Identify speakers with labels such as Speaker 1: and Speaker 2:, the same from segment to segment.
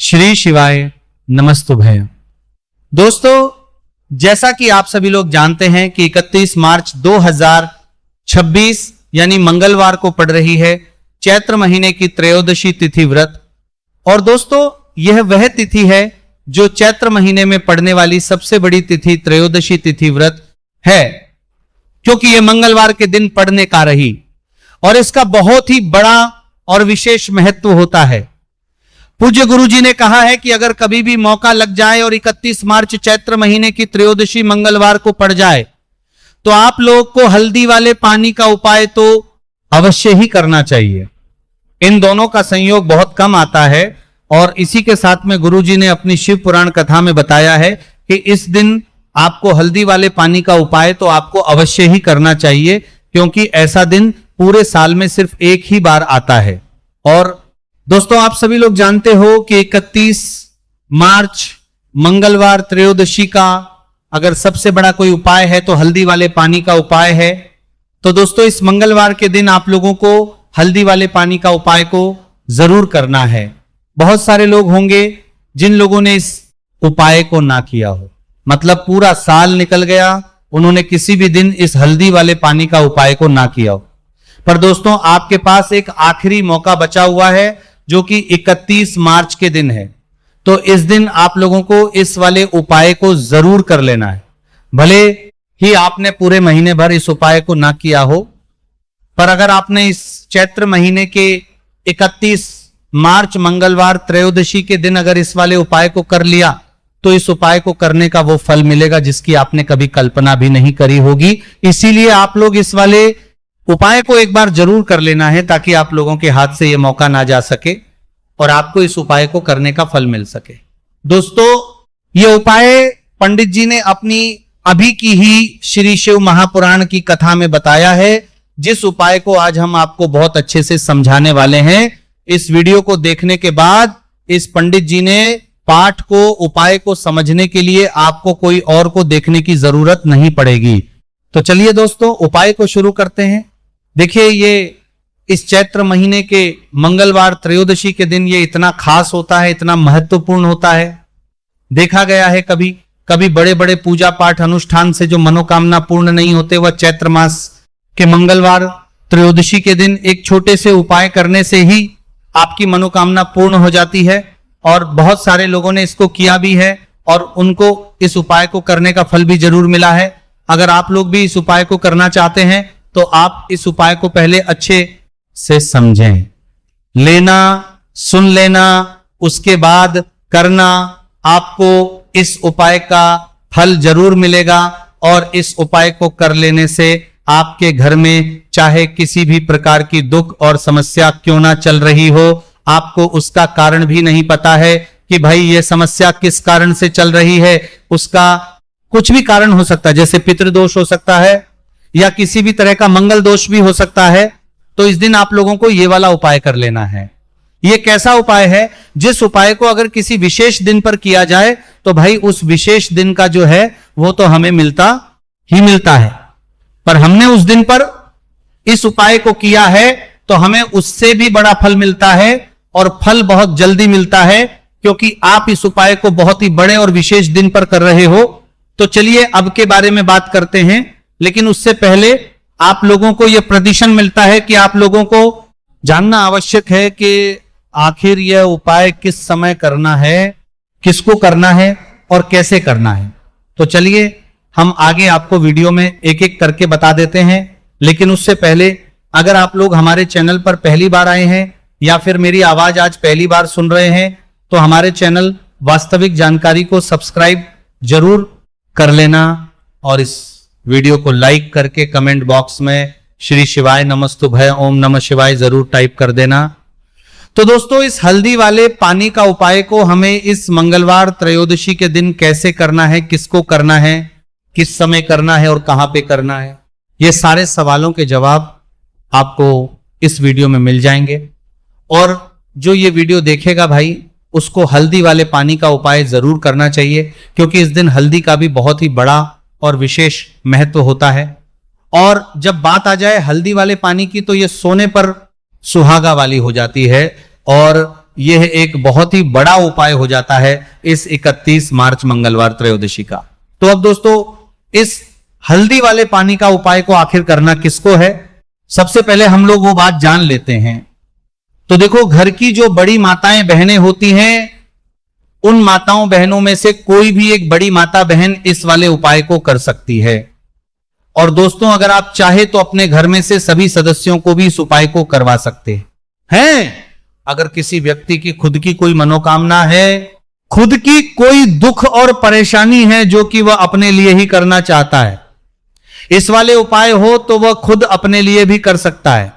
Speaker 1: श्री शिवाय नमस्तुभ्यं। दोस्तों, जैसा कि आप सभी लोग जानते हैं कि 31 मार्च 2026 यानी मंगलवार को पड़ रही है चैत्र महीने की त्रयोदशी तिथि व्रत। और दोस्तों, यह वह तिथि है जो चैत्र महीने में पड़ने वाली सबसे बड़ी तिथि त्रयोदशी तिथि व्रत है, क्योंकि यह मंगलवार के दिन पड़ने का रही और इसका बहुत ही बड़ा और विशेष महत्व होता है। पूज्य गुरु जी ने कहा है कि अगर कभी भी मौका लग जाए और 31 मार्च चैत्र महीने की त्रयोदशी मंगलवार को पड़ जाए तो आप लोग को हल्दी वाले पानी का उपाय तो अवश्य ही करना चाहिए। इन दोनों का संयोग बहुत कम आता है और इसी के साथ में गुरु जी ने अपनी शिव पुराण कथा में बताया है कि इस दिन आपको हल्दी वाले पानी का उपाय तो आपको अवश्य ही करना चाहिए, क्योंकि ऐसा दिन पूरे साल में सिर्फ एक ही बार आता है। और दोस्तों, आप सभी लोग जानते हो कि 31 मार्च मंगलवार त्रयोदशी का अगर सबसे बड़ा कोई उपाय है तो हल्दी वाले पानी का उपाय है। तो दोस्तों, इस मंगलवार के दिन आप लोगों को हल्दी वाले पानी का उपाय को जरूर करना है। बहुत सारे लोग होंगे जिन लोगों ने इस उपाय को ना किया हो, मतलब पूरा साल निकल गया, उन्होंने किसी भी दिन इस हल्दी वाले पानी का उपाय को ना किया हो। पर दोस्तों, आपके पास एक आखिरी मौका बचा हुआ है जो कि 31 मार्च के दिन है। तो इस दिन आप लोगों को इस वाले उपाय को जरूर कर लेना है। भले ही आपने पूरे महीने भर इस उपाय को ना किया हो, पर अगर आपने इस चैत्र महीने के 31 मार्च मंगलवार त्रयोदशी के दिन अगर इस वाले उपाय को कर लिया तो इस उपाय को करने का वो फल मिलेगा जिसकी आपने कभी कल्पना भी नहीं करी होगी। इसीलिए आप लोग इस वाले उपाय को एक बार जरूर कर लेना है ताकि आप लोगों के हाथ से यह मौका ना जा सके और आपको इस उपाय को करने का फल मिल सके। दोस्तों, यह उपाय पंडित जी ने अपनी अभी की ही श्री शिव महापुराण की कथा में बताया है, जिस उपाय को आज हम आपको बहुत अच्छे से समझाने वाले हैं। इस वीडियो को देखने के बाद इस पंडित जी ने पाठ को, उपाय को समझने के लिए आपको कोई और को देखने की जरूरत नहीं पड़ेगी। तो चलिए दोस्तों, उपाय को शुरू करते हैं। देखिए, ये इस चैत्र महीने के मंगलवार त्रयोदशी के दिन ये इतना खास होता है, इतना महत्वपूर्ण होता है। देखा गया है कभी कभी बड़े बड़े पूजा पाठ अनुष्ठान से जो मनोकामना पूर्ण नहीं होते, वह चैत्र मास के मंगलवार त्रयोदशी के दिन एक छोटे से उपाय करने से ही आपकी मनोकामना पूर्ण हो जाती है। और बहुत सारे लोगों ने इसको किया भी है और उनको इस उपाय को करने का फल भी जरूर मिला है। अगर आप लोग भी इस उपाय को करना चाहते हैं तो आप इस उपाय को पहले अच्छे से समझें, लेना, सुन लेना, उसके बाद करना। आपको इस उपाय का फल जरूर मिलेगा और इस उपाय को कर लेने से आपके घर में चाहे किसी भी प्रकार की दुख और समस्या क्यों ना चल रही हो, आपको उसका कारण भी नहीं पता है कि भाई ये समस्या किस कारण से चल रही है। उसका कुछ भी कारण हो सकता है, जैसे पितृदोष हो सकता है या किसी भी तरह का मंगल दोष भी हो सकता है। तो इस दिन आप लोगों को ये वाला उपाय कर लेना है। ये कैसा उपाय है? जिस उपाय को अगर किसी विशेष दिन पर किया जाए तो भाई उस विशेष दिन का जो है वो तो हमें मिलता ही मिलता है, पर हमने उस दिन पर इस उपाय को किया है तो हमें उससे भी बड़ा फल मिलता है और फल बहुत जल्दी मिलता है, क्योंकि आप इस उपाय को बहुत ही बड़े और विशेष दिन पर कर रहे हो। तो चलिए अब के बारे में बात करते हैं, लेकिन उससे पहले आप लोगों को यह प्रतिशत मिलता है कि आप लोगों को जानना आवश्यक है कि आखिर यह उपाय किस समय करना है, किसको करना है और कैसे करना है। तो चलिए हम आगे आपको वीडियो में एक एक करके बता देते हैं। लेकिन उससे पहले अगर आप लोग हमारे चैनल पर पहली बार आए हैं या फिर मेरी आवाज आज पहली बार सुन रहे हैं तो हमारे चैनल वास्तविक जानकारी को सब्सक्राइब जरूर कर लेना और इस वीडियो को लाइक करके कमेंट बॉक्स में श्री शिवाय नमस्तुभ्यं ओम नमः शिवाय जरूर टाइप कर देना। तो दोस्तों, इस हल्दी वाले पानी का उपाय को हमें इस मंगलवार त्रयोदशी के दिन कैसे करना है, किसको करना है, किस समय करना है और कहां पे करना है, ये सारे सवालों के जवाब आपको इस वीडियो में मिल जाएंगे। और जो ये वीडियो देखेगा भाई, उसको हल्दी वाले पानी का उपाय जरूर करना चाहिए, क्योंकि इस दिन हल्दी का भी बहुत ही बड़ा और विशेष महत्व होता है। और जब बात आ जाए हल्दी वाले पानी की तो ये सोने पर सुहागा वाली हो जाती है और यह एक बहुत ही बड़ा उपाय हो जाता है इस 31 मार्च मंगलवार त्रयोदशी का। तो अब दोस्तों, इस हल्दी वाले पानी का उपाय को आखिर करना किसको है, सबसे पहले हम लोग वो बात जान लेते हैं। तो देखो, घर की जो बड़ी माताएं बहनें होती हैं, उन माताओं बहनों में से कोई भी एक बड़ी माता बहन इस वाले उपाय को कर सकती है। और दोस्तों, अगर आप चाहे तो अपने घर में से सभी सदस्यों को भी इस उपाय को करवा सकते हैं। अगर किसी व्यक्ति की खुद की कोई मनोकामना है, खुद की कोई दुख और परेशानी है जो कि वह अपने लिए ही करना चाहता है, इस वाले उपाय हो तो वह खुद अपने लिए भी कर सकता है।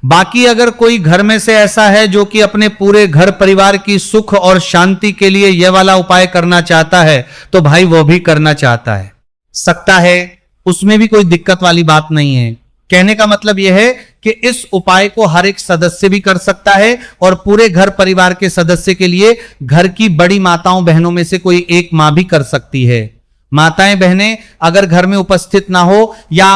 Speaker 1: बाकी अगर कोई घर में से ऐसा है जो कि अपने पूरे घर परिवार की सुख और शांति के लिए यह वाला उपाय करना चाहता है, तो भाई वो भी करना चाहता है, सकता है, उसमें भी कोई दिक्कत वाली बात नहीं है। कहने का मतलब यह है कि इस उपाय को हर एक सदस्य भी कर सकता है और पूरे घर परिवार के सदस्य के लिए घर की बड़ी माताओं बहनों में से कोई एक मां भी कर सकती है। माताएं बहनें अगर घर में उपस्थित ना हो या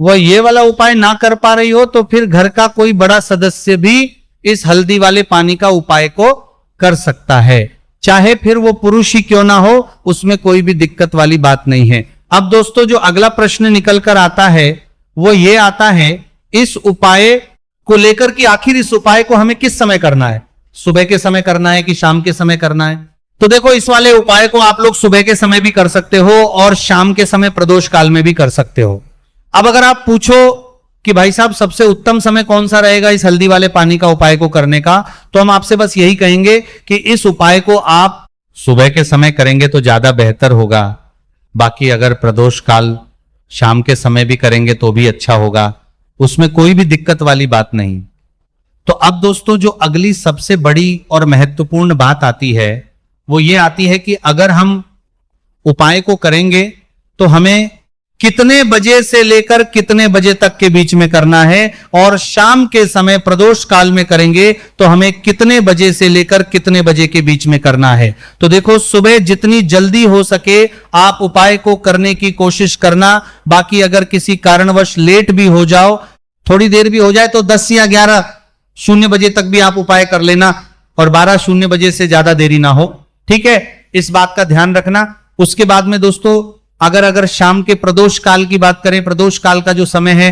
Speaker 1: वह ये वाला उपाय ना कर पा रही हो, तो फिर घर का कोई बड़ा सदस्य भी इस हल्दी वाले पानी का उपाय को कर सकता है, चाहे फिर वो पुरुष ही क्यों ना हो, उसमें कोई भी दिक्कत वाली बात नहीं है। अब दोस्तों, जो अगला प्रश्न निकल कर आता है वो ये आता है, इस उपाय को लेकर कि आखिर इस उपाय को हमें किस समय करना है, सुबह के समय करना है कि शाम के समय करना है। तो देखो, इस वाले उपाय को आप लोग सुबह के समय भी कर सकते हो और शाम के समय प्रदोष काल में भी कर सकते हो। अब अगर आप पूछो कि भाई साहब सबसे उत्तम समय कौन सा रहेगा इस हल्दी वाले पानी का उपाय को करने का, तो हम आपसे बस यही कहेंगे कि इस उपाय को आप सुबह के समय करेंगे तो ज्यादा बेहतर होगा। बाकी अगर प्रदोष काल शाम के समय भी करेंगे तो भी अच्छा होगा, उसमें कोई भी दिक्कत वाली बात नहीं। तो अब दोस्तों, जो अगली सबसे बड़ी और महत्वपूर्ण बात आती है वो ये आती है कि अगर हम उपाय को करेंगे तो हमें कितने बजे से लेकर कितने बजे तक के बीच में करना है, और शाम के समय प्रदोष काल में करेंगे तो हमें कितने बजे से लेकर कितने बजे के बीच में करना है। तो देखो, सुबह जितनी जल्दी हो सके आप उपाय को करने की कोशिश करना। बाकी अगर किसी कारणवश लेट भी हो जाओ, थोड़ी देर भी हो जाए, तो 10 या 11:00 बजे तक भी आप उपाय कर लेना और 12:00 बजे से ज्यादा देरी ना हो, ठीक है, इस बात का ध्यान रखना। उसके बाद में दोस्तों, अगर शाम के प्रदोष काल की बात करें, प्रदोष काल का जो समय है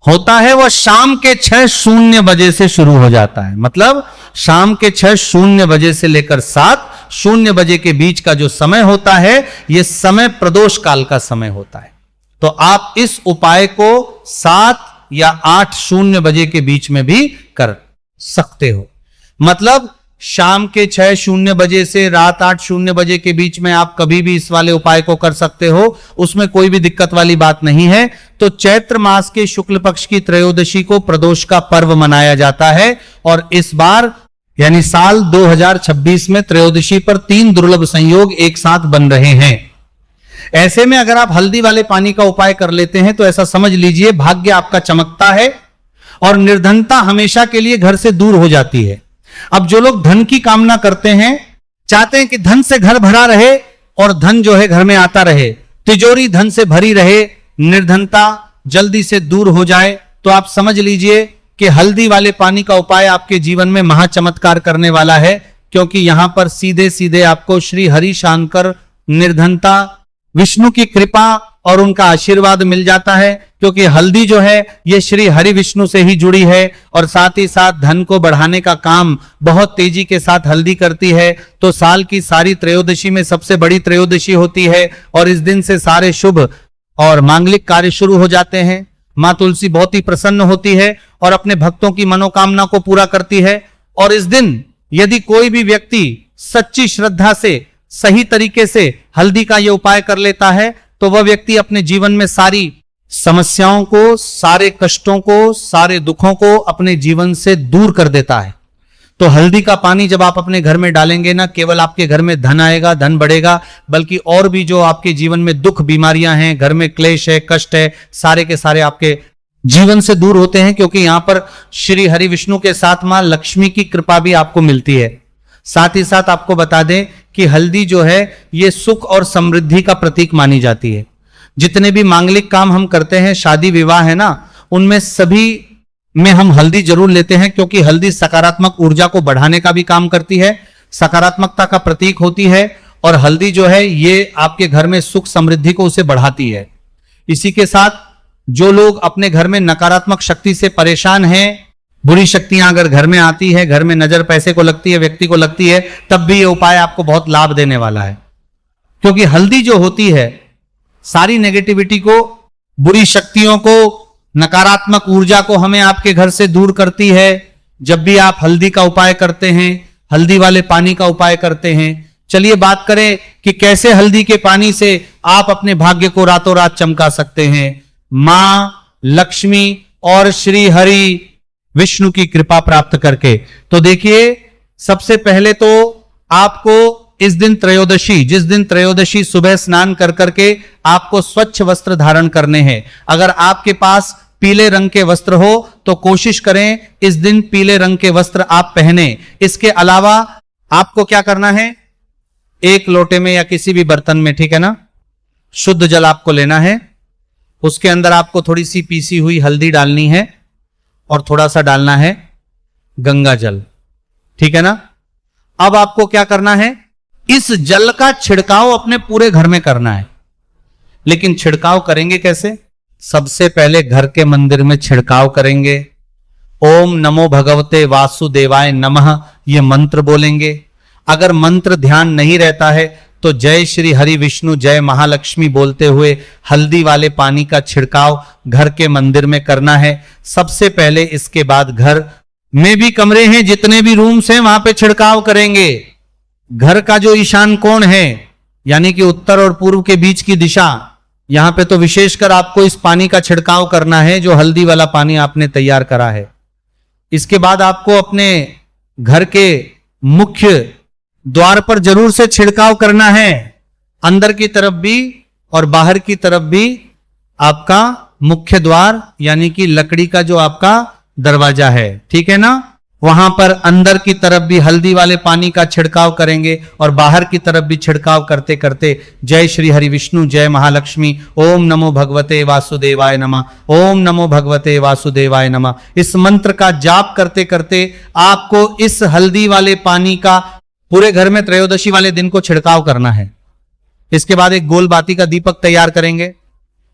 Speaker 1: होता है वह शाम के 6:00 बजे से शुरू हो जाता है। मतलब शाम के 6:00 बजे से लेकर 7:00 बजे के बीच का जो समय होता है, यह समय प्रदोष काल का समय होता है। तो आप इस उपाय को 7 या 8:00 बजे के बीच में भी कर सकते हो। मतलब शाम के 6:00 बजे से रात 8:00 बजे के बीच में आप कभी भी इस वाले उपाय को कर सकते हो, उसमें कोई भी दिक्कत वाली बात नहीं है। तो चैत्र मास के शुक्ल पक्ष की त्रयोदशी को प्रदोष का पर्व मनाया जाता है और इस बार यानी साल 2026 में त्रयोदशी पर 3 दुर्लभ संयोग एक साथ बन रहे हैं। ऐसे में अगर आप हल्दी वाले पानी का उपाय कर लेते हैं तो ऐसा समझ लीजिए भाग्य आपका चमकता है और निर्धनता हमेशा के लिए घर से दूर हो जाती है। अब जो लोग धन की कामना करते हैं, चाहते हैं कि धन से घर भरा रहे और धन जो है घर में आता रहे, तिजोरी धन से भरी रहे, निर्धनता जल्दी से दूर हो जाए, तो आप समझ लीजिए कि हल्दी वाले पानी का उपाय आपके जीवन में महाचमत्कार करने वाला है। क्योंकि यहां पर सीधे सीधे आपको श्री हरि शांकर निर्धनता, विष्णु की कृपा और उनका आशीर्वाद मिल जाता है। क्योंकि हल्दी जो है ये श्री हरि विष्णु से ही जुड़ी है और साथ ही साथ धन को बढ़ाने का काम बहुत तेजी के साथ हल्दी करती है। तो साल की सारी त्रयोदशी में सबसे बड़ी त्रयोदशी होती है और इस दिन से सारे शुभ और मांगलिक कार्य शुरू हो जाते हैं। मां तुलसी बहुत ही प्रसन्न होती है और अपने भक्तों की मनोकामना को पूरा करती है। और इस दिन यदि कोई भी व्यक्ति सच्ची श्रद्धा से सही तरीके से हल्दी का यह उपाय कर लेता है तो वह व्यक्ति अपने जीवन में सारी समस्याओं को, सारे कष्टों को, सारे दुखों को अपने जीवन से दूर कर देता है। तो हल्दी का पानी जब आप अपने घर में डालेंगे ना, केवल आपके घर में धन आएगा, धन बढ़ेगा, बल्कि और भी जो आपके जीवन में दुख, बीमारियां हैं, घर में क्लेश है, कष्ट है, सारे के सारे आपके जीवन से दूर होते हैं। क्योंकि यहां पर श्री हरि विष्णु के साथ मां लक्ष्मी की कृपा भी आपको मिलती है। साथ ही साथ आपको बता दें कि हल्दी जो है ये सुख और समृद्धि का प्रतीक मानी जाती है। जितने भी मांगलिक काम हम करते हैं, शादी विवाह है ना, उनमें सभी में हम हल्दी जरूर लेते हैं, क्योंकि हल्दी सकारात्मक ऊर्जा को बढ़ाने का भी काम करती है, सकारात्मकता का प्रतीक होती है, और हल्दी जो है ये आपके घर में सुख समृद्धि को उसे बढ़ाती है। इसी के साथ जो लोग अपने घर में नकारात्मक शक्ति से परेशान हैं, बुरी शक्तियां अगर घर में आती है, घर में नजर पैसे को लगती है, व्यक्ति को लगती है, तब भी ये उपाय आपको बहुत लाभ देने वाला है। क्योंकि हल्दी जो होती है सारी नेगेटिविटी को, बुरी शक्तियों को, नकारात्मक ऊर्जा को हमें आपके घर से दूर करती है। जब भी आप हल्दी का उपाय करते हैं, हल्दी वाले पानी का उपाय करते हैं, चलिए बात करें कि कैसे हल्दी के पानी से आप अपने भाग्य को रातों रात चमका सकते हैं। मां लक्ष्मी और श्री हरि विष्णु की कृपा प्राप्त करके। तो देखिए, सबसे पहले तो आपको इस दिन त्रयोदशी, जिस दिन त्रयोदशी सुबह स्नान कर करके आपको स्वच्छ वस्त्र धारण करने हैं। अगर आपके पास पीले रंग के वस्त्र हो तो कोशिश करें इस दिन पीले रंग के वस्त्र आप पहने। इसके अलावा आपको क्या करना है, एक लोटे में या किसी भी बर्तन में, ठीक है ना, शुद्ध जल आपको लेना है। उसके अंदर आपको थोड़ी सी पीसी हुई हल्दी डालनी है और थोड़ा सा डालना है गंगा जल, ठीक है ना। अब आपको क्या करना है, इस जल का छिड़काव अपने पूरे घर में करना है। लेकिन छिड़काव करेंगे कैसे? सबसे पहले घर के मंदिर में छिड़काव करेंगे। ओम नमो भगवते वासुदेवाय नमः ये मंत्र बोलेंगे। अगर मंत्र ध्यान नहीं रहता है तो जय श्री हरि विष्णु जय महालक्ष्मी बोलते हुए हल्दी वाले पानी का छिड़काव घर के मंदिर में करना है सबसे पहले। इसके बाद घर में भी कमरे हैं, जितने भी रूम्स हैं, वहां पे छिड़काव करेंगे। घर का जो ईशान कोण है, यानी कि उत्तर और पूर्व के बीच की दिशा, यहां पे तो विशेषकर आपको इस पानी का छिड़काव करना है, जो हल्दी वाला पानी आपने तैयार करा है। इसके बाद आपको अपने घर के मुख्य द्वार पर जरूर से छिड़काव करना है, अंदर की तरफ भी और बाहर की तरफ भी। आपका मुख्य द्वार यानी कि लकड़ी का जो आपका दरवाजा है, ठीक है ना, वहां पर अंदर की तरफ भी हल्दी वाले पानी का छिड़काव करेंगे और बाहर की तरफ भी छिड़काव करते करते जय श्री हरि विष्णु जय महालक्ष्मी ओम नमो भगवते वासुदेवाय नमः, ओम नमो भगवते वासुदेवाय नमः, इस मंत्र का जाप करते करते आपको इस हल्दी वाले पानी का पूरे घर में त्रयोदशी वाले दिन को छिड़काव करना है। इसके बाद एक गोल बाती का दीपक तैयार करेंगे।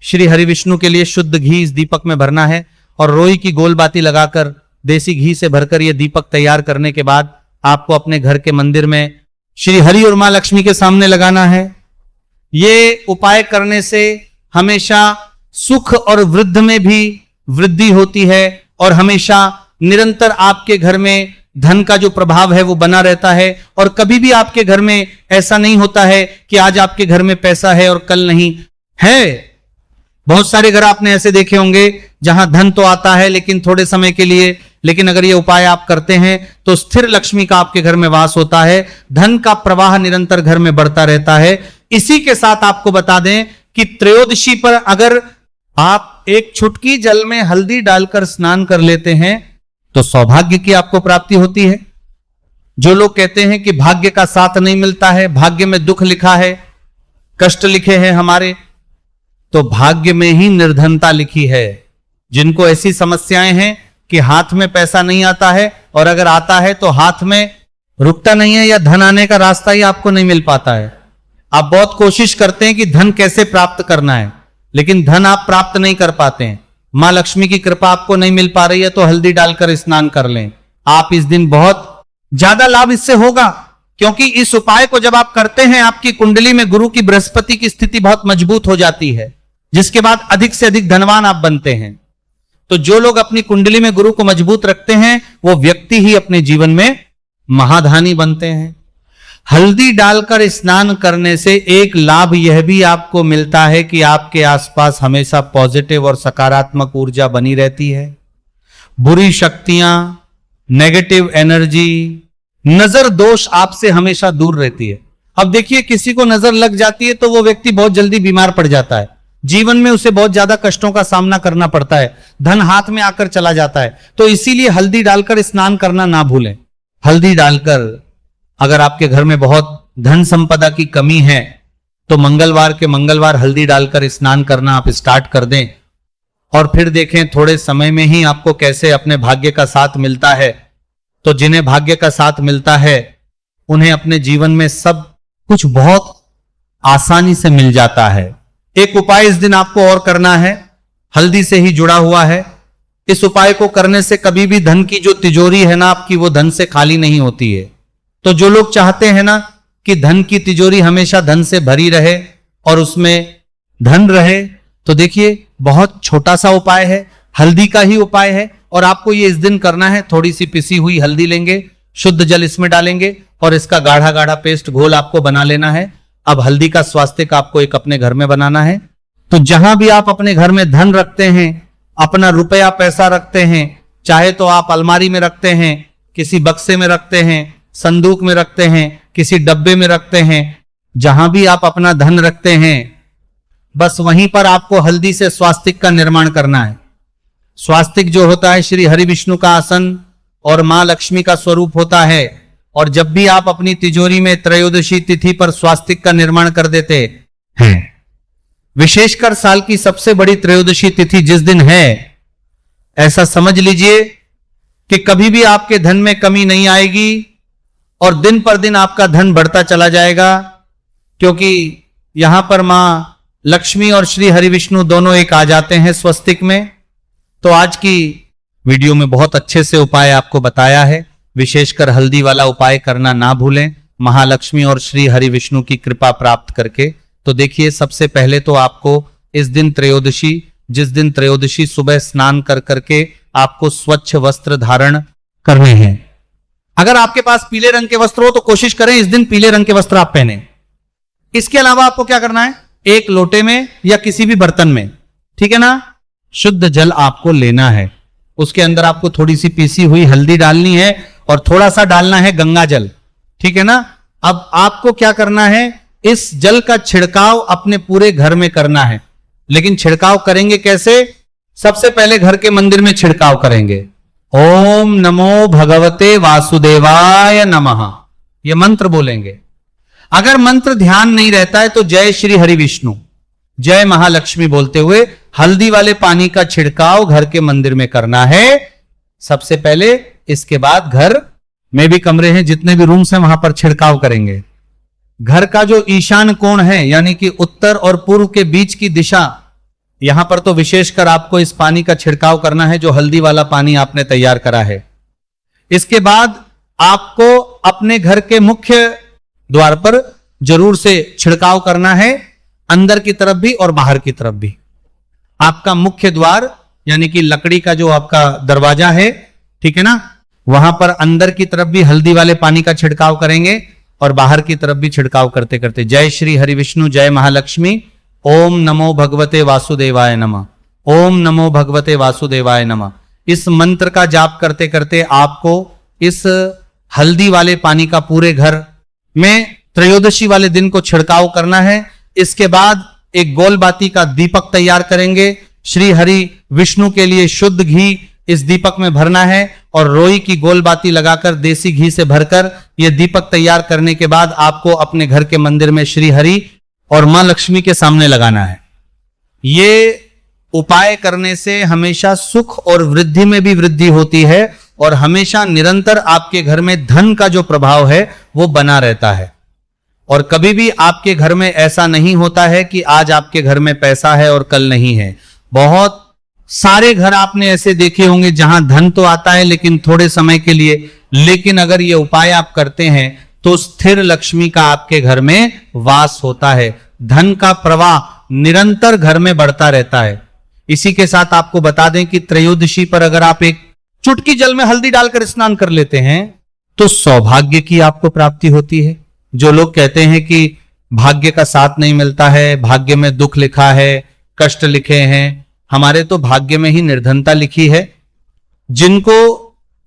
Speaker 1: श्री हरि विष्णु के लिए शुद्ध घी इस दीपक में भरना है और रोई की गोल बाती लगाकर देसी घी से भरकर यह दीपक तैयार करने के बाद आपको अपने घर के मंदिर में श्री हरि और मां लक्ष्मी के सामने लगाना है। ये उपाय करने से हमेशा सुख और वृद्धि में भी वृद्धि होती है और हमेशा निरंतर आपके घर में धन का जो प्रभाव है वो बना रहता है। और कभी भी आपके घर में ऐसा नहीं होता है कि आज आपके घर में पैसा है और कल नहीं है। बहुत सारे घर आपने ऐसे देखे होंगे जहां धन तो आता है लेकिन थोड़े समय के लिए, लेकिन अगर ये उपाय आप करते हैं तो स्थिर लक्ष्मी का आपके घर में वास होता है, धन का प्रवाह निरंतर घर में बढ़ता रहता है। इसी के साथ आपको बता दें कि त्रयोदशी पर अगर आप एक चुटकी जल में हल्दी डालकर स्नान कर लेते हैं तो सौभाग्य की आपको प्राप्ति होती है। जो लोग कहते हैं कि भाग्य का साथ नहीं मिलता है, भाग्य में दुख लिखा है, कष्ट लिखे हैं हमारे, तो भाग्य में ही निर्धनता लिखी है। जिनको ऐसी समस्याएं हैं कि हाथ में पैसा नहीं आता है और अगर आता है तो हाथ में रुकता नहीं है या धन आने का रास्ता ही आपको नहीं मिल पाता है। आप बहुत कोशिश करते हैं कि धन कैसे प्राप्त करना है, लेकिन धन आप प्राप्त नहीं कर पाते हैं। मां लक्ष्मी की कृपा आपको नहीं मिल पा रही है तो हल्दी डालकर स्नान कर लें। आप इस दिन बहुत ज्यादा लाभ इससे होगा, क्योंकि इस उपाय को जब आप करते हैं आपकी कुंडली में गुरु की बृहस्पति की स्थिति बहुत मजबूत हो जाती है, जिसके बाद अधिक से अधिक धनवान आप बनते हैं। तो जो लोग अपनी कुंडली में गुरु को मजबूत रखते हैं वो व्यक्ति ही अपने जीवन में महाधानी बनते हैं। हल्दी डालकर स्नान करने से एक लाभ यह भी आपको मिलता है कि आपके आसपास हमेशा पॉजिटिव और सकारात्मक ऊर्जा बनी रहती है। बुरी शक्तियां, नेगेटिव एनर्जी, नजर दोष आपसे हमेशा दूर रहती है। अब देखिए, किसी को नजर लग जाती है तो वो व्यक्ति बहुत जल्दी बीमार पड़ जाता है, जीवन में उसे बहुत ज्यादा कष्टों का सामना करना पड़ता है, धन हाथ में आकर चला जाता है। तो इसीलिए हल्दी डालकर स्नान करना ना भूलें। हल्दी डालकर अगर आपके घर में बहुत धन संपदा की कमी है तो मंगलवार के मंगलवार हल्दी डालकर स्नान करना आप स्टार्ट कर दें और फिर देखें थोड़े समय में ही आपको कैसे अपने भाग्य का साथ मिलता है। तो जिन्हें भाग्य का साथ मिलता है उन्हें अपने जीवन में सब कुछ बहुत आसानी से मिल जाता है। एक उपाय इस दिन आपको और करना है, हल्दी से ही जुड़ा हुआ है। इस उपाय को करने से कभी भी धन की जो तिजोरी है ना आपकी, वो धन से खाली नहीं होती है। तो जो लोग चाहते हैं ना कि धन की तिजोरी हमेशा धन से भरी रहे और उसमें धन रहे, तो देखिए बहुत छोटा सा उपाय है, हल्दी का ही उपाय है। और आपको ये इस दिन करना है, थोड़ी सी पिसी हुई हल्दी लेंगे, शुद्ध जल इसमें डालेंगे और इसका गाढ़ा गाढ़ा पेस्ट घोल आपको बना लेना है। अब हल्दी का स्वास्तिक आपको एक अपने घर में बनाना है। तो जहां भी आप अपने घर में धन रखते हैं, अपना रुपया पैसा रखते हैं, चाहे तो आप अलमारी में रखते हैं, किसी बक्से में रखते हैं, संदूक में रखते हैं, किसी डब्बे में रखते हैं, जहां भी आप अपना धन रखते हैं, बस वहीं पर आपको हल्दी से स्वास्तिक का निर्माण करना है। स्वास्तिक जो होता है श्री हरि विष्णु का आसन और मां लक्ष्मी का स्वरूप होता है। और जब भी आप अपनी तिजोरी में त्रयोदशी तिथि पर स्वास्तिक का निर्माण कर देते हैं, विशेषकर साल की सबसे बड़ी त्रयोदशी तिथि जिस दिन है, ऐसा समझ लीजिए कि कभी भी आपके धन में कमी नहीं आएगी और दिन पर दिन आपका धन बढ़ता चला जाएगा, क्योंकि यहां पर मां लक्ष्मी और श्री हरि विष्णु दोनों एक आ जाते हैं स्वस्तिक में। तो आज की वीडियो में बहुत अच्छे से उपाय आपको बताया है, विशेषकर हल्दी वाला उपाय करना ना भूलें, महालक्ष्मी और श्री हरि विष्णु की कृपा प्राप्त करके। तो देखिए, सबसे पहले तो आपको इस दिन त्रयोदशी, जिस दिन त्रयोदशी सुबह स्नान कर करके आपको स्वच्छ वस्त्र धारण करने हैं। अगर आपके पास पीले रंग के वस्त्र हो तो कोशिश करें इस दिन पीले रंग के वस्त्र आप पहने। इसके अलावा आपको क्या करना है, एक लोटे में या किसी भी बर्तन में, ठीक है ना, शुद्ध जल आपको लेना है। उसके अंदर आपको थोड़ी सी पीसी हुई हल्दी डालनी है और थोड़ा सा डालना है गंगा जल, ठीक है ना। अब आपको क्या करना है, इस जल का छिड़काव अपने पूरे घर में करना है। लेकिन छिड़काव करेंगे कैसे? सबसे पहले घर के मंदिर में छिड़काव करेंगे। ओम नमो भगवते वासुदेवाय नमः, यह मंत्र बोलेंगे। अगर मंत्र ध्यान नहीं रहता है तो जय श्री हरि विष्णु, जय महालक्ष्मी बोलते हुए हल्दी वाले पानी का छिड़काव घर के मंदिर में करना है सबसे पहले। इसके बाद घर में भी कमरे हैं, जितने भी रूम्स हैं, वहां पर छिड़काव करेंगे। घर का जो ईशान कोण है, यानी कि उत्तर और पूर्व के बीच की दिशा, यहां पर तो विशेषकर आपको इस पानी का छिड़काव करना है, जो हल्दी वाला पानी आपने तैयार करा है। इसके बाद आपको अपने घर के मुख्य द्वार पर जरूर से छिड़काव करना है, अंदर की तरफ भी और बाहर की तरफ भी। आपका मुख्य द्वार यानी कि लकड़ी का जो आपका दरवाजा है, ठीक है ना, वहां पर अंदर की तरफ भी हल्दी वाले पानी का छिड़काव करेंगे और बाहर की तरफ भी छिड़काव करते करते जय श्री हरि विष्णु, जय महालक्ष्मी, ओम नमो भगवते वासुदेवाय नमः, ओम नमो भगवते वासुदेवाय नमः। इस मंत्र का जाप करते करते आपको इस हल्दी वाले पानी का पूरे घर में त्रयोदशी वाले दिन को छिड़काव करना है। इसके बाद एक गोल बाती का दीपक तैयार करेंगे। श्री हरि विष्णु के लिए शुद्ध घी इस दीपक में भरना है और रोई की गोल बाती लगाकर देसी घी से भरकर यह दीपक तैयार करने के बाद आपको अपने घर के मंदिर में श्री हरि और मां लक्ष्मी के सामने लगाना है। ये उपाय करने से हमेशा सुख और वृद्धि में भी वृद्धि होती है और हमेशा निरंतर आपके घर में धन का जो प्रभाव है वो बना रहता है। और कभी भी आपके घर में ऐसा नहीं होता है कि आज आपके घर में पैसा है और कल नहीं है। बहुत सारे घर आपने ऐसे देखे होंगे जहां धन तो आता है लेकिन थोड़े समय के लिए, लेकिन अगर ये उपाय आप करते हैं तो स्थिर लक्ष्मी का आपके घर में वास होता है, धन का प्रवाह निरंतर घर में बढ़ता रहता है। इसी के साथ आपको बता दें कि त्रयोदशी पर अगर आप एक चुटकी जल में हल्दी डालकर स्नान कर लेते हैं तो सौभाग्य की आपको प्राप्ति होती है। जो लोग कहते हैं कि भाग्य का साथ नहीं मिलता है, भाग्य में दुख लिखा है, कष्ट लिखे हैं, हमारे तो भाग्य में ही निर्धनता लिखी है। जिनको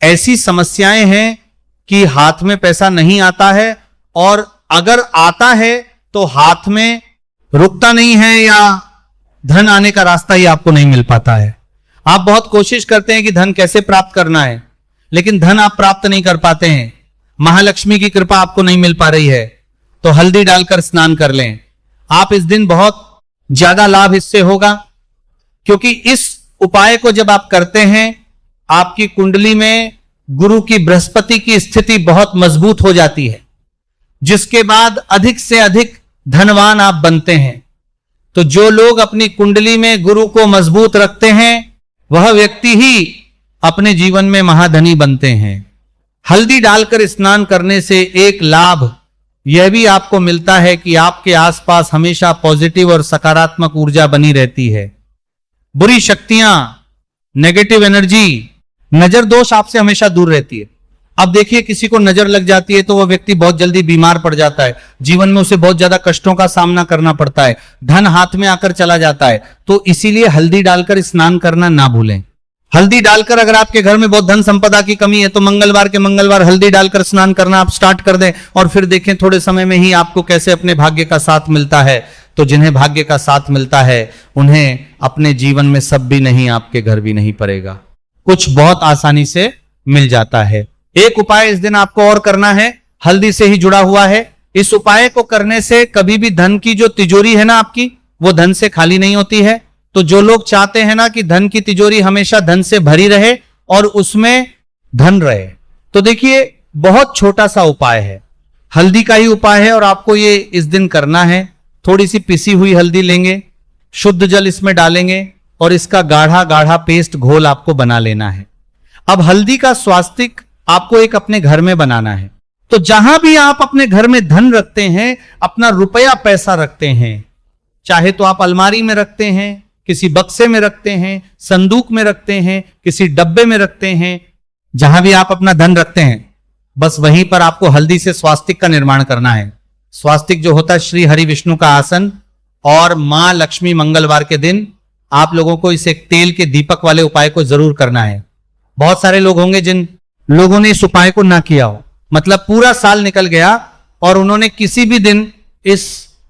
Speaker 1: ऐसी समस्याएं हैं कि हाथ में पैसा नहीं आता है और अगर आता है तो हाथ में रुकता नहीं है या धन आने का रास्ता ही आपको नहीं मिल पाता है। आप बहुत कोशिश करते हैं कि धन कैसे प्राप्त करना है, लेकिन धन आप प्राप्त नहीं कर पाते हैं, महालक्ष्मी की कृपा आपको नहीं मिल पा रही है, तो हल्दी डालकर स्नान कर लें। आप इस दिन बहुत ज्यादा लाभ इससे होगा, क्योंकि इस उपाय को जब आप करते हैं, आपकी कुंडली में गुरु की बृहस्पति की स्थिति बहुत मजबूत हो जाती है, जिसके बाद अधिक से अधिक धनवान आप बनते हैं। तो जो लोग अपनी कुंडली में गुरु को मजबूत रखते हैं, वह व्यक्ति ही अपने जीवन में महाधनी बनते हैं। हल्दी डालकर स्नान करने से एक लाभ यह भी आपको मिलता है कि आपके आसपास हमेशा पॉजिटिव और सकारात्मक ऊर्जा बनी रहती है। बुरी शक्तियां, नेगेटिव एनर्जी, नजर दोष आपसे हमेशा दूर रहती है। अब देखिए, किसी को नजर लग जाती है तो वह व्यक्ति बहुत जल्दी बीमार पड़ जाता है, जीवन में उसे बहुत ज्यादा कष्टों का सामना करना पड़ता है, धन हाथ में आकर चला जाता है। तो इसीलिए हल्दी डालकर स्नान करना ना भूलें। हल्दी डालकर अगर आपके घर में बहुत धन संपदा की कमी है तो मंगलवार के मंगलवार हल्दी डालकर स्नान करना आप स्टार्ट कर दें, और फिर देखें थोड़े समय में ही आपको कैसे अपने भाग्य का साथ मिलता है। तो जिन्हें भाग्य का साथ मिलता है उन्हें अपने जीवन में सब भी नहीं, आपके घर भी नहीं पड़ेगा, कुछ बहुत आसानी से मिल जाता है। एक उपाय इस दिन आपको और करना है, हल्दी से ही जुड़ा हुआ है। इस उपाय को करने से कभी भी धन की जो तिजोरी है ना आपकी, वो धन से खाली नहीं होती है। तो जो लोग चाहते हैं ना कि धन की तिजोरी हमेशा धन से भरी रहे और उसमें धन रहे, तो देखिए बहुत छोटा सा उपाय है, हल्दी का ही उपाय है और आपको ये इस दिन करना है। थोड़ी सी पिसी हुई हल्दी लेंगे, शुद्ध जल इसमें डालेंगे और इसका गाढ़ा गाढ़ा पेस्ट घोल आपको बना लेना है। अब हल्दी का स्वास्तिक आपको एक अपने घर में बनाना है। तो जहां भी आप अपने घर में धन रखते हैं, अपना रुपया पैसा रखते हैं, चाहे तो आप अलमारी में रखते हैं, किसी बक्से में रखते हैं, संदूक में रखते हैं, किसी डब्बे में रखते हैं, जहां भी आप अपना धन रखते हैं, बस वहीं पर आपको हल्दी से स्वास्तिक का निर्माण करना है। स्वास्तिक जो होता है श्री हरि विष्णु का आसन, और मां लक्ष्मी मंगलवार के दिन आप लोगों को इस एक तेल के दीपक वाले उपाय को जरूर करना है। बहुत सारे लोग होंगे जिन लोगों ने इस उपाय को ना किया हो, मतलब पूरा साल निकल गया और उन्होंने किसी भी दिन इस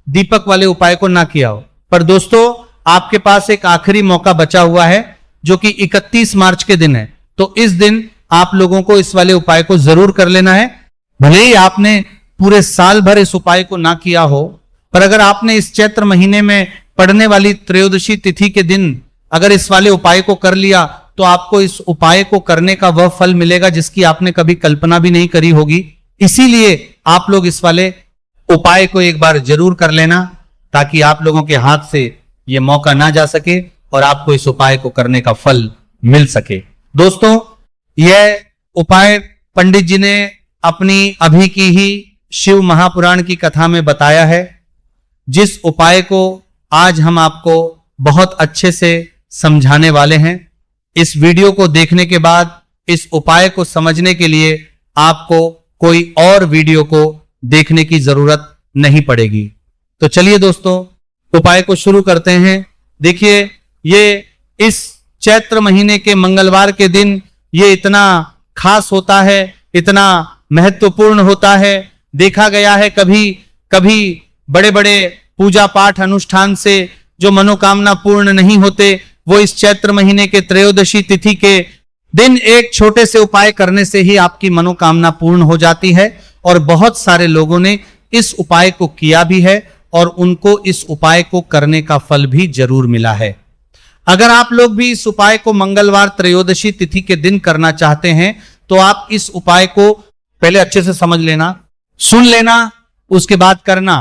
Speaker 1: दीपक वाले उपाय को ना किया हो। पर दोस्तों, आपके पास एक आखिरी मौका बचा हुआ है जो कि 31 मार्च के दिन है। तो इस दिन आप लोगों को इस वाले उपाय को जरूर कर लेना है। भले ही आपने पूरे साल भर इस उपाय को ना किया हो, पर अगर आपने इस चैत्र महीने में पड़ने वाली त्रयोदशी तिथि के दिन अगर इस वाले उपाय को कर लिया, तो आपको इस उपाय को करने का वह फल मिलेगा जिसकी आपने कभी कल्पना भी नहीं करी होगी। इसीलिए आप लोग इस वाले उपाय को एक बार जरूर कर लेना, ताकि आप लोगों के हाथ से यह मौका ना जा सके और आपको इस उपाय को करने का फल मिल सके। दोस्तों, यह उपाय पंडित जी ने अपनी अभी की ही शिव महापुराण की कथा में बताया है। जिस उपाय को आज हम आपको बहुत अच्छे से समझाने वाले हैं, इस वीडियो को देखने के बाद इस उपाय को समझने के लिए आपको कोई और वीडियो को देखने की जरूरत नहीं पड़ेगी। तो चलिए दोस्तों, उपाय को शुरू करते हैं। देखिए, ये इस चैत्र महीने के मंगलवार के दिन ये इतना खास होता है, इतना महत्वपूर्ण होता है। देखा गया है कभी कभी बड़े बड़े पूजा पाठ अनुष्ठान से जो मनोकामना पूर्ण नहीं होते, वो इस चैत्र महीने के त्रयोदशी तिथि के दिन एक छोटे से उपाय करने से ही आपकी मनोकामना पूर्ण हो जाती है। और बहुत सारे लोगों ने इस उपाय को किया भी है और उनको इस उपाय को करने का फल भी जरूर मिला है। अगर आप लोग भी इस उपाय को मंगलवार त्रयोदशी तिथि के दिन करना चाहते हैं, तो आप इस उपाय को पहले अच्छे से समझ लेना, सुन लेना, उसके बाद करना।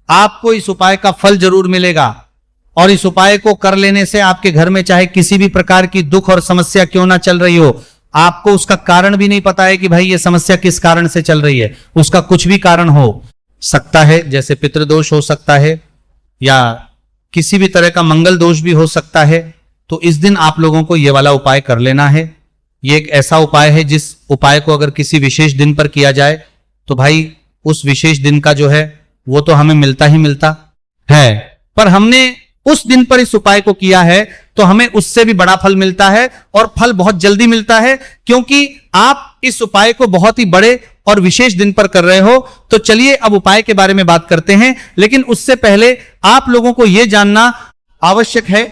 Speaker 1: आपको इस उपाय का फल जरूर मिलेगा। और इस उपाय को कर लेने से आपके घर में चाहे किसी भी प्रकार की दुख और समस्या क्यों ना चल रही हो, आपको उसका कारण भी नहीं पता है कि भाई ये समस्या किस कारण से चल रही है, उसका कुछ भी कारण हो सकता है, जैसे पितृदोष हो सकता है या किसी भी तरह का मंगल दोष भी हो सकता है। तो इस दिन आप लोगों को ये वाला उपाय कर लेना है। ये एक ऐसा उपाय है जिस उपाय को अगर किसी विशेष दिन पर किया जाए तो भाई उस विशेष दिन का जो है वो तो हमें मिलता ही मिलता है, पर हमने उस दिन पर इस उपाय को किया है तो हमें उससे भी बड़ा फल मिलता है और फल बहुत जल्दी मिलता है, क्योंकि आप इस उपाय को बहुत ही बड़े और विशेष दिन पर कर रहे हो। तो चलिए अब उपाय के बारे में बात करते हैं, लेकिन उससे पहले आप लोगों को यह जानना आवश्यक है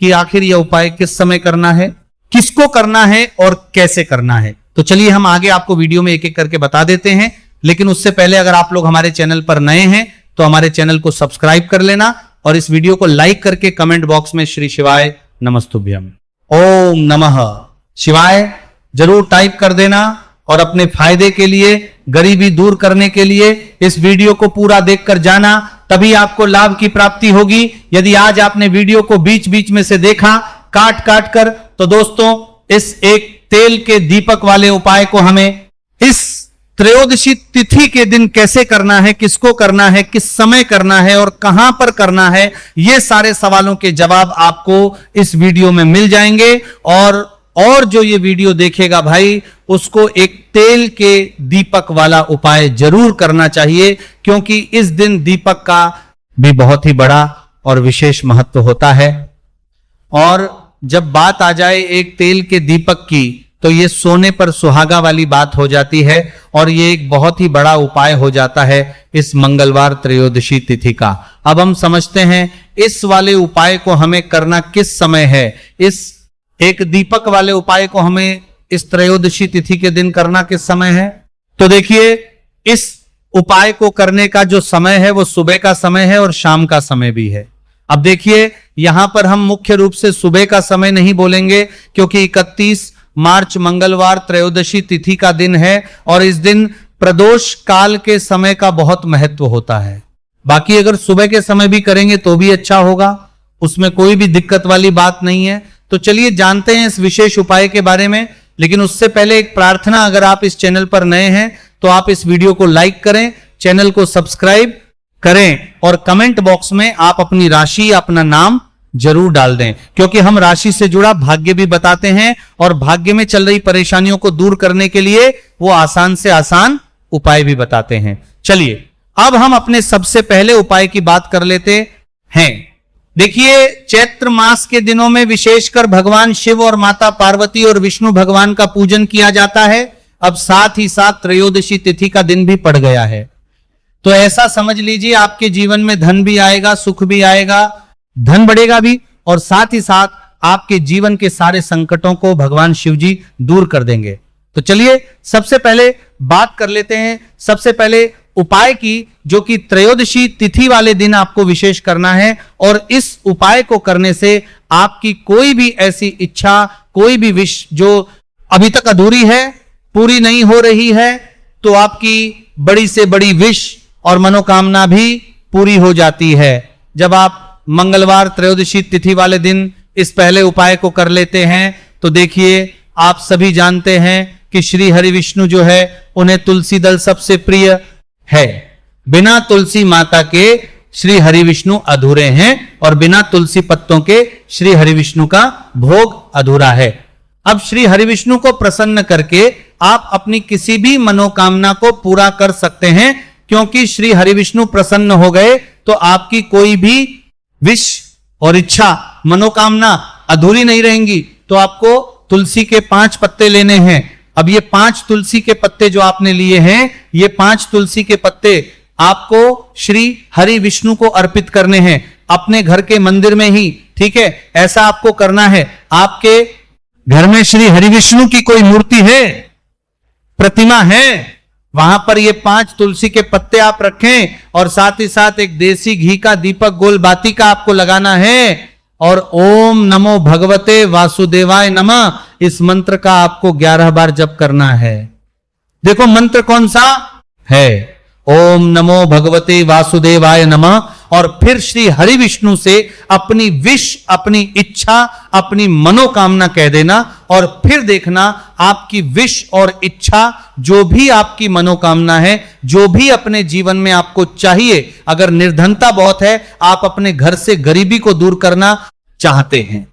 Speaker 1: कि आखिर यह उपाय किस समय करना है, किसको करना है और कैसे करना है। तो चलिए हम आगे आपको वीडियो में एक एक करके बता देते हैं, लेकिन उससे पहले अगर आप लोग हमारे चैनल पर नए हैं तो हमारे चैनल को सब्सक्राइब कर लेना और इस वीडियो को लाइक करके कमेंट बॉक्स में श्री शिवाय नमस्तुभ्यम ओम नमः शिवाय जरूर टाइप कर देना और अपने फायदे के लिए, गरीबी दूर करने के लिए इस वीडियो को पूरा देखकर जाना, तभी आपको लाभ की प्राप्ति होगी। यदि आज आपने वीडियो को बीच बीच में से देखा काट काट कर, तो दोस्तों इस एक तेल के दीपक वाले उपाय को हमें इस त्रयोदशी तिथि के दिन कैसे करना है, किसको करना है, किस समय करना है और कहां पर करना है, ये सारे सवालों के जवाब आपको इस वीडियो में मिल जाएंगे। और जो ये वीडियो देखेगा भाई, उसको एक तेल के दीपक वाला उपाय जरूर करना चाहिए, क्योंकि इस दिन दीपक का भी बहुत ही बड़ा और विशेष महत्व होता है। और जब बात आ जाए एक तेल के दीपक की, तो ये सोने पर सुहागा वाली बात हो जाती है और ये एक बहुत ही बड़ा उपाय हो जाता है इस मंगलवार त्रयोदशी तिथि का। अब हम समझते हैं इस वाले उपाय को हमें करना किस समय है। इस एक दीपक वाले उपाय को हमें इस त्रयोदशी तिथि के दिन करना किस समय है। तो देखिए, इस उपाय को करने का जो समय है वो सुबह का समय है और शाम का समय भी है। अब देखिए, यहां पर हम मुख्य रूप से सुबह का समय नहीं बोलेंगे, क्योंकि 31 मार्च मंगलवार त्रयोदशी तिथि का दिन है और इस दिन प्रदोष काल के समय का बहुत महत्व होता है। बाकी अगर सुबह के समय भी करेंगे तो भी अच्छा होगा, उसमें कोई भी दिक्कत वाली बात नहीं है। तो चलिए जानते हैं इस विशेष उपाय के बारे में। लेकिन उससे पहले एक प्रार्थना, अगर आप इस चैनल पर नए हैं तो आप इस वीडियो को लाइक करें, चैनल को सब्सक्राइब करें और कमेंट बॉक्स में आप अपनी राशि, अपना नाम जरूर डाल दें, क्योंकि हम राशि से जुड़ा भाग्य भी बताते हैं और भाग्य में चल रही परेशानियों को दूर करने के लिए वो आसान से आसान उपाय भी बताते हैं। चलिए अब हम अपने सबसे पहले उपाय की बात कर लेते हैं। देखिए, चैत्र मास के दिनों में विशेषकर भगवान शिव और माता पार्वती और विष्णु भगवान का पूजन किया जाता है। अब साथ ही साथ त्रयोदशी तिथि का दिन भी पड़ गया है, तो ऐसा समझ लीजिए आपके जीवन में धन भी आएगा, सुख भी आएगा, धन बढ़ेगा भी, और साथ ही साथ आपके जीवन के सारे संकटों को भगवान शिव जी दूर कर देंगे। तो चलिए सबसे पहले बात कर लेते हैं सबसे पहले उपाय की, जो कि त्रयोदशी तिथि वाले दिन आपको विशेष करना है। और इस उपाय को करने से आपकी कोई भी ऐसी इच्छा, कोई भी विश जो अभी तक अधूरी है, पूरी नहीं हो रही है, तो आपकी बड़ी से बड़ी विश और मनोकामना भी पूरी हो जाती है जब आप मंगलवार त्रयोदशी तिथि वाले दिन इस पहले उपाय को कर लेते हैं। तो देखिए, आप सभी जानते हैं कि श्री हरि विष्णु जो है उन्हें तुलसी दल सबसे प्रिय है। बिना तुलसी माता के श्री हरि विष्णु अधूरे हैं और बिना तुलसी पत्तों के श्री हरि विष्णु का भोग अधूरा है। अब श्री हरि विष्णु को प्रसन्न करके आप अपनी किसी भी मनोकामना को पूरा कर सकते हैं, क्योंकि श्री हरि विष्णु प्रसन्न हो गए तो आपकी कोई भी विश और इच्छा, मनोकामना अधूरी नहीं रहेंगी। तो आपको तुलसी के 5 पत्ते लेने हैं। अब ये 5 तुलसी के पत्ते जो आपने लिए हैं, ये 5 तुलसी के पत्ते आपको श्री हरि विष्णु को अर्पित करने हैं अपने घर के मंदिर में ही, ठीक है। ऐसा आपको करना है। आपके घर में श्री हरि विष्णु की कोई मूर्ति है, प्रतिमा है, वहां पर ये 5 तुलसी के पत्ते आप रखें और साथ ही साथ एक देसी घी का दीपक गोल बाती का आपको लगाना है और ओम नमो भगवते वासुदेवाय नमः इस मंत्र का आपको 11 बार जप करना है। देखो मंत्र कौन सा है, ओम नमो भगवते वासुदेवाय नमः। और फिर श्री हरि विष्णु से अपनी विश, अपनी इच्छा, अपनी मनोकामना कह देना और फिर देखना आपकी विश और इच्छा, जो भी आपकी मनोकामना है, जो भी अपने जीवन में आपको चाहिए, अगर निर्धनता बहुत है, आप अपने घर से गरीबी को दूर करना चाहते हैं,